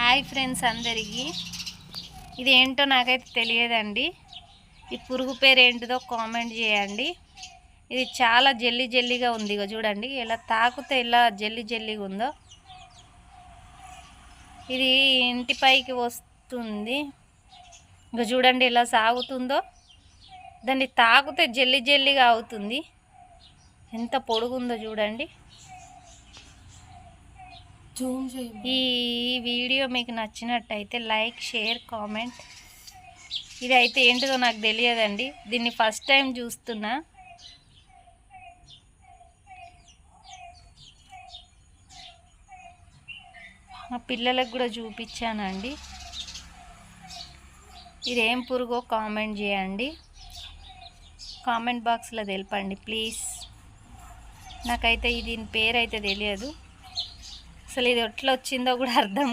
Hi friends అందరికీ. ఇది ఏంటో నాకైతే తెలియదండి. ఈ పురుగు పేరు ఏంటిదో కామెంట్ చేయండి. ఇది చాలా జల్లి జల్లిగా ఉంది. ఇక చూడండి ఎలా తాకుతే ఎలా జల్లి జల్లిగా ఉందో. ఇది ఇంటి పైకి వస్తుంది. ఇక చూడండి ఎలా సాగుతుందో. దాన్ని తాకుతే జల్లి జల్లిగా అవుతుంది. ఎంత పొడుగుందో చూడండి. ఈ వీడియో మీకు నచ్చినట్టయితే లైక్, షేర్, కామెంట్. ఇది అయితే ఏంటిదో నాకు తెలియదండి. దీన్ని ఫస్ట్ టైం చూస్తున్నా. మా పిల్లలకు కూడా చూపించానండి. ఇదేం పురుగో కామెంట్ చేయండి. కామెంట్ బాక్స్లో తెలపండి ప్లీజ్. నాకైతే దీని పేరు అయితే తెలియదు. అసలు ఇది ఎట్లా వచ్చిందో కూడా అర్థం